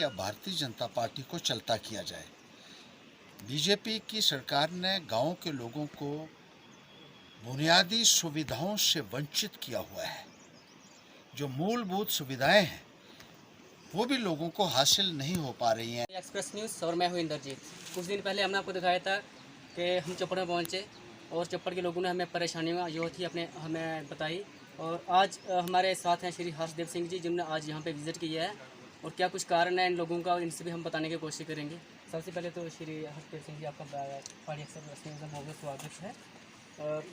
अब भारतीय जनता पार्टी को चलता किया जाए। बीजेपी की सरकार ने गांव के लोगों को बुनियादी सुविधाओं से वंचित किया हुआ है। जो मूलभूत सुविधाएं हैं वो भी लोगों को हासिल नहीं हो पा रही हैं। एक्सप्रेस न्यूज़ और मैं हूं इंद्रजीत। कुछ दिन पहले हमने आपको दिखाया था कि हम चप्पड़ में पहुंचे और चप्पड़ के लोगों ने हमें परेशानियां जो थी अपने हमें बताई। और आज हमारे साथ हैं श्री हर्षदेव सिंह जी, जिन्होंने आज यहां पे विज़िट किया है और क्या कुछ कारण है इन लोगों का, इनसे भी हम बताने की कोशिश करेंगे। सबसे पहले तो श्री हर्षदेव सिंह जी, आपका पार्टी एक्सप्रेस न्यूज़ में बहुत बहुत स्वागत है।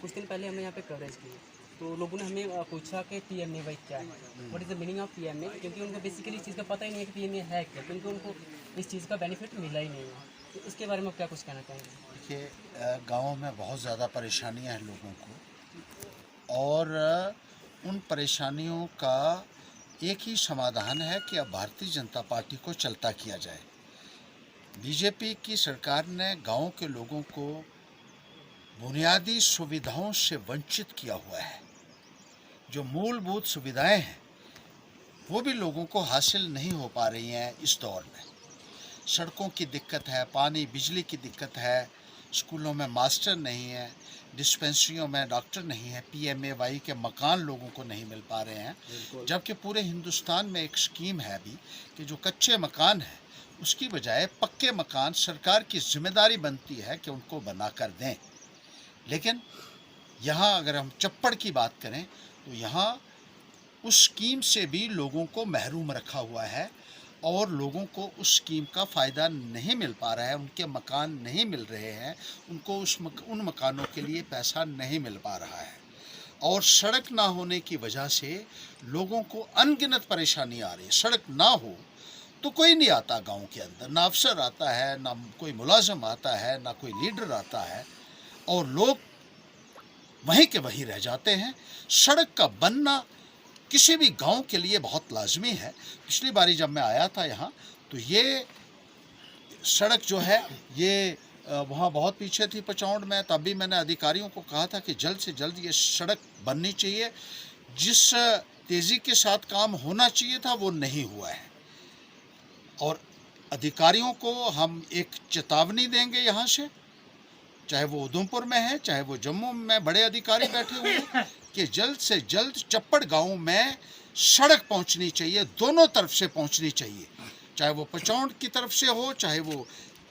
कुछ दिन पहले हमने यहाँ पे कवरेज की तो लोगों ने हमें पूछा कि PMAY क्या है, what is the meaning of PMA, क्योंकि उनको बेसिकली इस चीज़ का पता ही नहीं है कि PMA है क्या, क्योंकि उनको इस चीज़ का बेनिफिट मिला ही नहीं है। तो इसके बारे में आप क्या कुछ कहना चाहेंगे? देखिए, गाँव में बहुत ज़्यादा परेशानियां हैं लोगों को, और उन परेशानियों का एक ही समाधान है कि अब भारतीय जनता पार्टी को चलता किया जाए। बीजेपी की सरकार ने गाँव के लोगों को बुनियादी सुविधाओं से वंचित किया हुआ है। जो मूलभूत सुविधाएं हैं वो भी लोगों को हासिल नहीं हो पा रही हैं इस दौर में। सड़कों की दिक्कत है, पानी बिजली की दिक्कत है, स्कूलों में मास्टर नहीं है, डिस्पेंसरियों में डॉक्टर नहीं है, PMAY के मकान लोगों को नहीं मिल पा रहे हैं। जबकि पूरे हिंदुस्तान में एक स्कीम है अभी कि जो कच्चे मकान हैं उसकी बजाय पक्के मकान सरकार की जिम्मेदारी बनती है कि उनको बना कर दें। लेकिन यहाँ अगर हम चप्पड़ की बात करें तो यहाँ उस स्कीम से भी लोगों को महरूम रखा हुआ है और लोगों को उस स्कीम का फ़ायदा नहीं मिल पा रहा है, उनके मकान नहीं मिल रहे हैं, उनको उन मकानों के लिए पैसा नहीं मिल पा रहा है। और सड़क ना होने की वजह से लोगों को अनगिनत परेशानी आ रही है। सड़क ना हो तो कोई नहीं आता गांव के अंदर, ना अफसर आता है, ना कोई मुलाजिम आता है, ना कोई लीडर आता है, और लोग वहीं के वहीं रह जाते हैं। सड़क का बनना किसी भी गांव के लिए बहुत लाजमी है। पिछली बारी जब मैं आया था यहाँ तो ये सड़क जो है ये वहाँ बहुत पीछे थी पचौड़ में, तब भी मैंने अधिकारियों को कहा था कि जल्द से जल्द ये सड़क बननी चाहिए। जिस तेज़ी के साथ काम होना चाहिए था वो नहीं हुआ है, और अधिकारियों को हम एक चेतावनी देंगे यहाँ से, चाहे वो उधमपुर में है चाहे वो जम्मू में बड़े अधिकारी बैठे हुए हैं, कि जल्द से जल्द चप्पड़ गांव में सड़क पहुंचनी चाहिए, दोनों तरफ से पहुंचनी चाहिए। चाहे वो पचौड़ की तरफ से हो, चाहे वो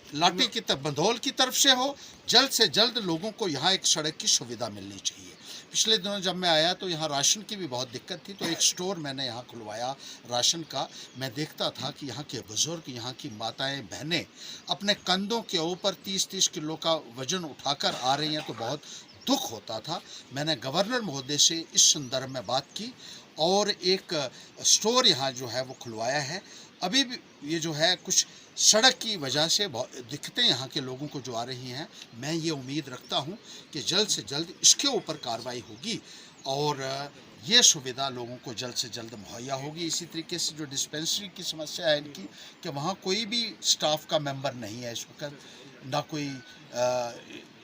लाठी की तरफ बंधौल की तरफ से हो, जल्द से जल्द लोगों को यहाँ एक सड़क की सुविधा मिलनी चाहिए। पिछले दिनों जब मैं आया तो यहाँ राशन की भी बहुत दिक्कत थी, तो एक स्टोर मैंने यहाँ खुलवाया राशन का। मैं देखता था कि यहाँ के बुज़ुर्ग, यहाँ की माताएं बहनें अपने कंधों के ऊपर 30-30 किलो का वज़न उठाकर आ रही हैं, तो बहुत दुख होता था। मैंने गवर्नर महोदय से इस संदर्भ में बात की और एक स्टोर यहाँ जो है वो खुलवाया है। अभी भी ये जो है कुछ सड़क की वजह से दिक्कतें यहाँ के लोगों को जो आ रही हैं, मैं ये उम्मीद रखता हूँ कि जल्द से जल्द इसके ऊपर कार्रवाई होगी और ये सुविधा लोगों को जल्द से जल्द मुहैया होगी। इसी तरीके से जो डिस्पेंसरी की समस्या है इनकी, कि वहाँ कोई भी स्टाफ का मेंबर नहीं है इस वक्त, ना कोई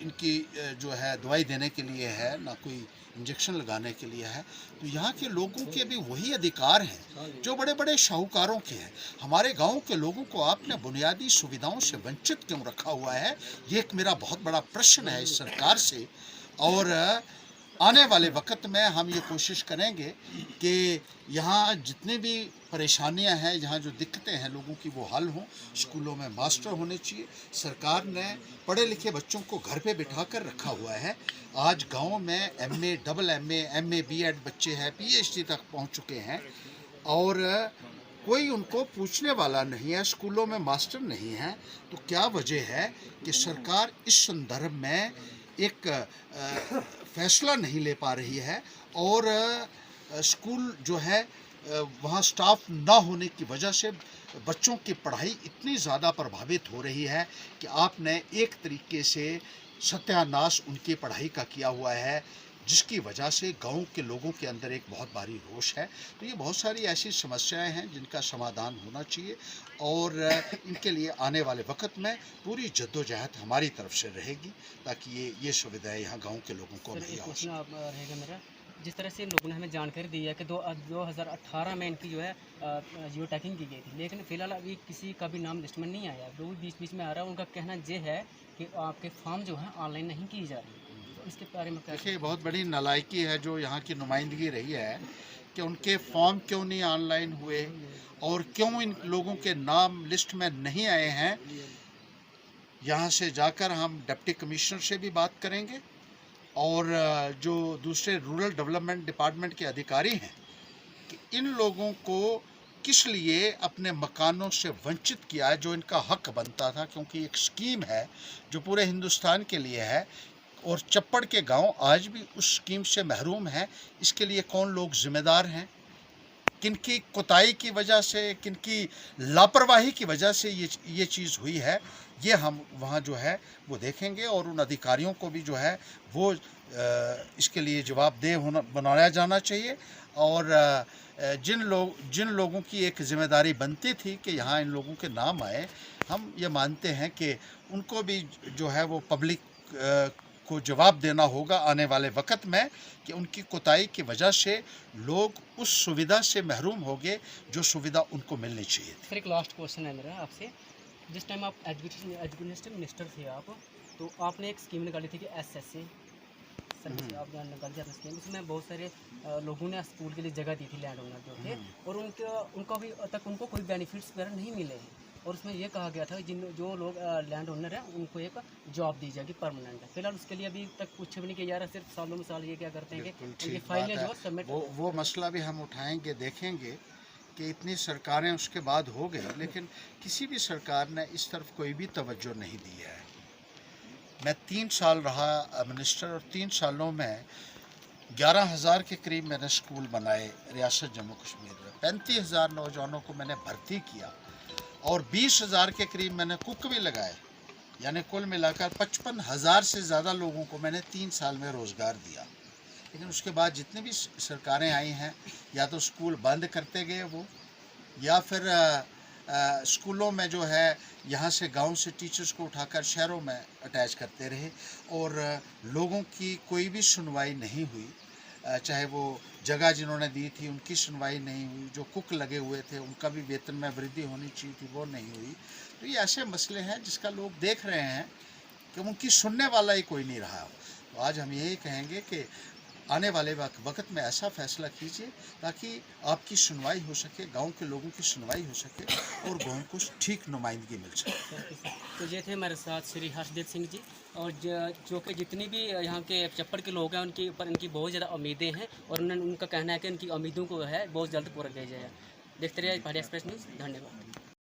इनकी जो है दवाई देने के लिए है, ना कोई इंजेक्शन लगाने के लिए है। तो यहाँ के लोगों के भी वही अधिकार हैं जो बड़े बड़े शाहूकारों के हैं। हमारे गांव के लोगों को आपने बुनियादी सुविधाओं से वंचित क्यों रखा हुआ है, ये एक मेरा बहुत बड़ा प्रश्न है इस सरकार से। और आने वाले वक्त में हम ये कोशिश करेंगे कि यहाँ जितनी भी परेशानियां हैं, यहाँ जो दिक्कतें हैं लोगों की, वो हल हों। स्कूलों में मास्टर होने चाहिए। सरकार ने पढ़े लिखे बच्चों को घर पे बिठा कर रखा हुआ है। आज गांव में MA, AA, MA, BEd बच्चे हैं, PhD तक पहुँच चुके हैं और कोई उनको पूछने वाला नहीं है, स्कूलों में मास्टर नहीं है। तो क्या वजह है कि सरकार इस संदर्भ में एक फैसला नहीं ले पा रही है, और स्कूल जो है वहाँ स्टाफ ना होने की वजह से बच्चों की पढ़ाई इतनी ज़्यादा प्रभावित हो रही है कि आपने एक तरीके से सत्यानाश उनकी पढ़ाई का किया हुआ है, जिसकी वजह से गांव के लोगों के अंदर एक बहुत भारी रोष है। तो ये बहुत सारी ऐसी समस्याएं हैं जिनका समाधान होना चाहिए, और इनके लिए आने वाले वक्त में पूरी जद्दोजहद हमारी तरफ से रहेगी ताकि ये सुविधाएं यहाँ गांव के लोगों को मुहैया हो सके। रहेगा मेरा जिस तरह से लोगों ने हमें जानकारी दी है कि 2018 में इनकी जो है जियो टैगिंग की गई थी, लेकिन फिलहाल अभी किसी का भी नाम लिस्ट में नहीं आया। वो भी बीच बीच में आ रहा है। उनका कहना ये है कि आपके फॉर्म जो है ऑनलाइन नहीं की जा रही। तो इसके बारे में क्या? देखिए, बहुत बड़ी नालायकी है जो यहाँ की नुमाइंदगी रही है कि उनके फॉर्म क्यों नहीं ऑनलाइन हुए और क्यों इन लोगों के नाम लिस्ट में नहीं आए हैं। यहाँ से जाकर हम डिप्टी कमिश्नर से भी बात करेंगे और जो दूसरे रूरल डेवलपमेंट डिपार्टमेंट के अधिकारी हैं कि इन लोगों को किस लिए अपने मकानों से वंचित किया है, जो इनका हक बनता था, क्योंकि एक स्कीम है जो पूरे हिंदुस्तान के लिए है और चप्पड़ के गांव आज भी उस स्कीम से महरूम हैं। इसके लिए कौन लोग जिम्मेदार हैं, किनकी कोताही की वजह से, किनकी लापरवाही की वजह से ये चीज़ हुई है, ये हम वहाँ जो है वो देखेंगे और उन अधिकारियों को भी जो है वो इसके लिए जवाबदेह होना बनाया जाना चाहिए। और जिन लोगों की एक जिम्मेदारी बनती थी कि यहाँ इन लोगों के नाम आए, हम ये मानते हैं कि उनको भी जो है वो पब्लिक को जवाब देना होगा आने वाले वक्त में कि उनकी कोताही की वजह से लोग उस सुविधा से महरूम हो गए जो सुविधा उनको मिलनी चाहिए थी। फिर एक लास्ट क्वेश्चन है मेरा आपसे। जिस टाइम आप एजुकेशन मिनिस्टर थे आप, तो आपने एक स्कीम निकाली थी कि SSA सर्विस आप निकाली थी आपने स्कीम। उसमें बहुत सारे लोगों ने स्कूल के लिए जगह दी थी, लैंड ओनर जो थे, और उनको अभी तक उनको कोई बेनिफिट्स वगैरह नहीं मिले हैं। और उसमें ये कहा गया था जो लोग लैंड ओनर हैं उनको एक जॉब दी जाएगी परमानेंट। फिलहाल उसके लिए अभी तक कुछ भी नहीं किया जा रहा। सिर्फ सालों में साल ये क्या करते हैं कि उनकी फाइलें जो सबमिट, वो मसला भी हम उठाएंगे, देखेंगे कि इतनी सरकारें उसके बाद हो गई लेकिन किसी भी सरकार ने इस तरफ कोई भी तवज्जो नहीं दी है। मैं 3 साल रहा मिनिस्टर और 3 सालों में 11,000 के करीब मैंने स्कूल बनाए रियासत जम्मू कश्मीर में। 35,000 नौजवानों को मैंने भर्ती किया और 20,000 के करीब मैंने कुक भी लगाए। यानी कुल मिलाकर 55,000 से ज़्यादा लोगों को मैंने 3 साल में रोज़गार दिया। लेकिन उसके बाद जितनी भी सरकारें आई हैं, या तो स्कूल बंद करते गए वो, या फिर स्कूलों में जो है यहाँ से गांव से टीचर्स को उठाकर शहरों में अटैच करते रहे और लोगों की कोई भी सुनवाई नहीं हुई। चाहे वो जगह जिन्होंने दी थी उनकी सुनवाई नहीं हुई, जो कुक लगे हुए थे उनका भी वेतन में वृद्धि होनी चाहिए थी वो नहीं हुई। तो ये ऐसे मसले हैं जिसका लोग देख रहे हैं कि उनकी सुनने वाला ही कोई नहीं रहा। तो आज हम यही कहेंगे कि आने वाले वक्त में ऐसा फैसला कीजिए ताकि आपकी सुनवाई हो सके, गांव के लोगों की सुनवाई हो सके और गांव को ठीक नुमाइंदगी मिल सके। तो ये थे हमारे साथ श्री हर्षदेव सिंह जी, और जो कि जितनी भी यहाँ के चप्पड़ के लोग हैं उनके ऊपर इनकी बहुत ज़्यादा उम्मीदें हैं, और उनका कहना है कि उनकी उम्मीदों को है बहुत जल्द पूरा किया जाएगा। देखते रहिए पहाड़ी एक्सप्रेस न्यूज़। धन्यवाद।